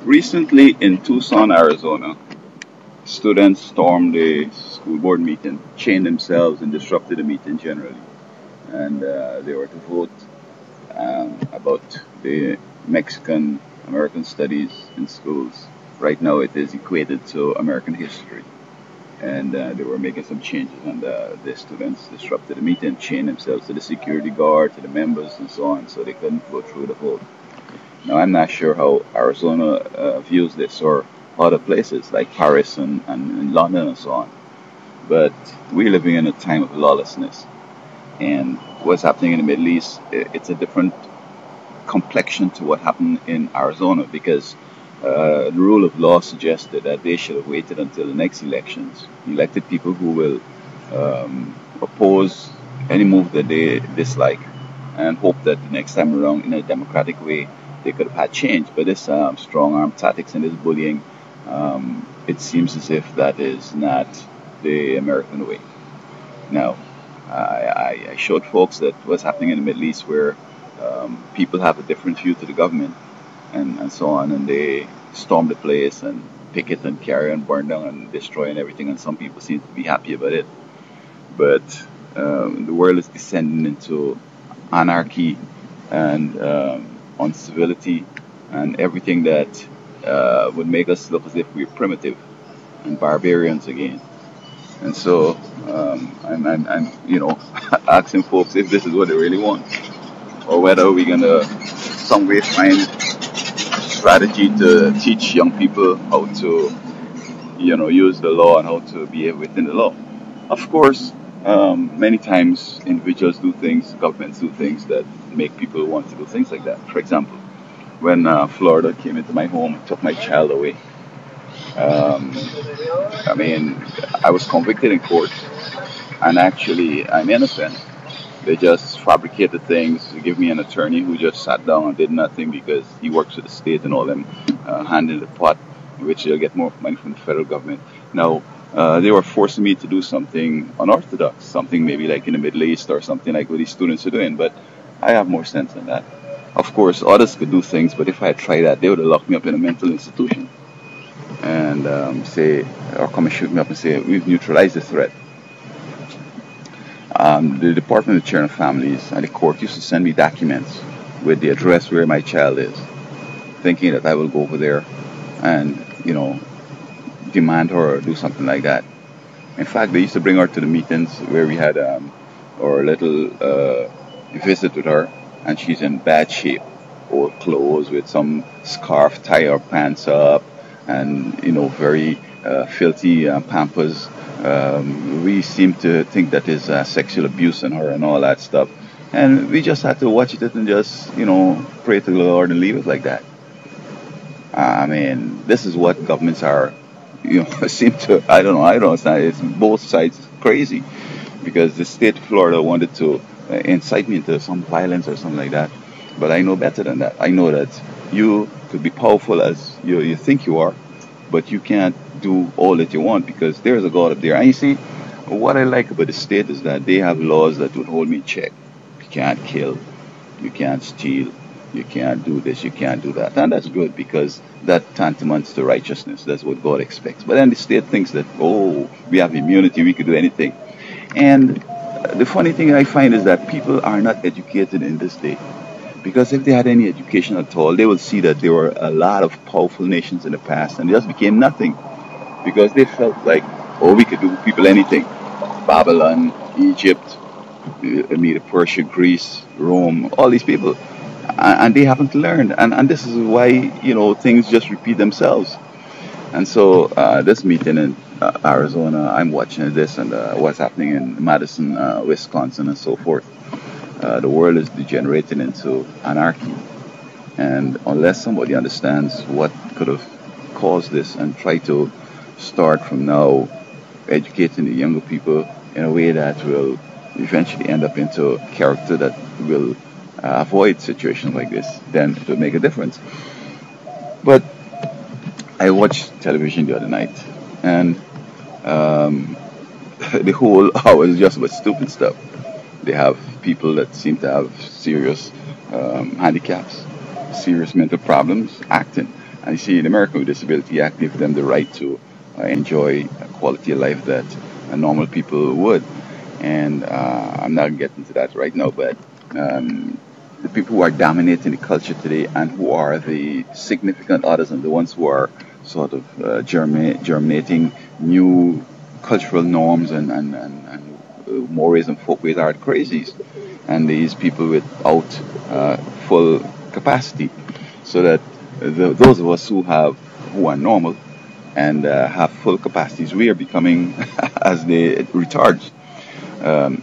Recently in Tucson, Arizona, students stormed a school board meeting, chained themselves, and disrupted the meeting generally. And they were to vote about the Mexican American studies in schools. Right now, it is equated to American history. And they were making some changes, and the students disrupted the meeting, chained themselves to the security guard, to the members, and so on, so they couldn't go through the vote. Now, I'm not sure how Arizona views this or other places like Paris and London and so on, but we're living in a time of lawlessness. And what's happening in the Middle East, it's a different complexion to what happened in Arizona because the rule of law suggested that they should have waited until the next elections, elected people who will oppose any move that they dislike, and hope that the next time around, in a democratic way, they could have had change. But this strong arm tactics and this bullying, it seems as if that is not the American way. Now, I showed folks that what's happening in the Middle East, where people have a different view to the government and so on, and they storm the place and picket and carry and burn down and destroy and everything, and some people seem to be happy about it. But the world is descending into anarchy and uncivility and everything that would make us look as if we're primitive and barbarians again. And so I'm asking folks if this is what they really want, or whether we're gonna some way find strategy to teach young people how to, use the law and how to behave within the law. Of course, many times individuals do things, governments do things that make people want to do things like that. For example, when Florida came into my home and took my child away, um, I mean, I was convicted in court, and actually, I'm innocent. They just fabricated things to give me an attorney who just sat down and did nothing because he works for the state and all them, hand in the pot, which they'll get more money from the federal government. Now, they were forcing me to do something unorthodox, something maybe like in the Middle East or something like what these students are doing, but I have more sense than that. Of course, others could do things, but if I had tried that, they would have locked me up in a mental institution and say, or come and shoot me up and say, we've neutralized the threat. The Department of Children and Families and the court used to send me documents with the address where my child is, thinking that I will go over there and, demand her or do something like that. In fact, they used to bring her to the meetings where we had our little visit with her, and she's in bad shape, old clothes with some scarf, tie her pants up, and very filthy pampers. We seem to think that is sexual abuse on her and all that stuff. And we just had to watch it and just, pray to the Lord and leave it like that. I mean, this is what governments are, seem to, I don't understand. It's both sides crazy because the state of Florida wanted to incite me into some violence or something like that. But I know better than that. I know that you could be powerful as you think you are, but you can't do all that you want because there's a God up there. And you see, what I like about the state is that they have laws that would hold me in check. You can't kill, you can't steal, you can't do this, you can't do that. And that's good because that tantamount to righteousness. That's what God expects. But then the state thinks that, oh, we have immunity, we could do anything. And the funny thing I find is that people are not educated in this day. Because if they had any education at all, they would see that there were a lot of powerful nations in the past and they just became nothing. Because they felt like, oh, we could do people anything. Babylon, Egypt, Persia, Greece, Rome, all these people. And they haven't learned. And this is why, things just repeat themselves. And so this meeting in Arizona, I'm watching this and what's happening in Madison, Wisconsin, and so forth. The world is degenerating into anarchy. And unless somebody understands what could have caused this and try to start from now educating the younger people in a way that will eventually end up into a character that will avoid situations like this, then it will make a difference. But I watched television the other night, and the whole hour is just about stupid stuff. They have people that seem to have serious handicaps, serious mental problems, acting. And you see, in the American with Disability Act gives them the right to enjoy a quality of life that normal people would. And I'm not getting to that right now, but the people who are dominating the culture today and who are the significant others and the ones who are sort of germinating new cultural norms and mores and folkways are the crazies. And these people without full capacity. So that those of us who are normal and have full capacities, we are becoming as they retards.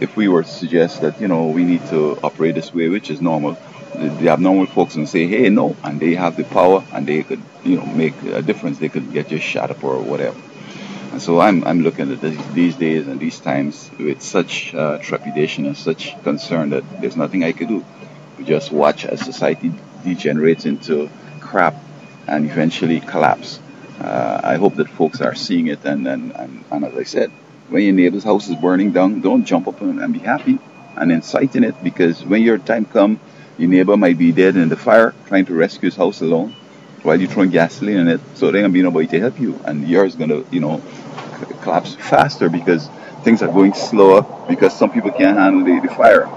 If we were to suggest that we need to operate this way, which is normal, the abnormal folks can say, "Hey, no," and they have the power, and they could make a difference. They could get you shot up or whatever. And so I'm looking at these days and these times with such trepidation and such concern that there's nothing I could do. We just watch as society degenerates into crap and eventually collapse. I hope that folks are seeing it, and as I said, when your neighbor's house is burning down, don't jump up and be happy and inciting it, because when your time comes, your neighbor might be dead in the fire trying to rescue his house alone while you're throwing gasoline in it, so there ain't gonna be nobody to help you, and yours gonna collapse faster because things are going slower because some people can't handle the fire.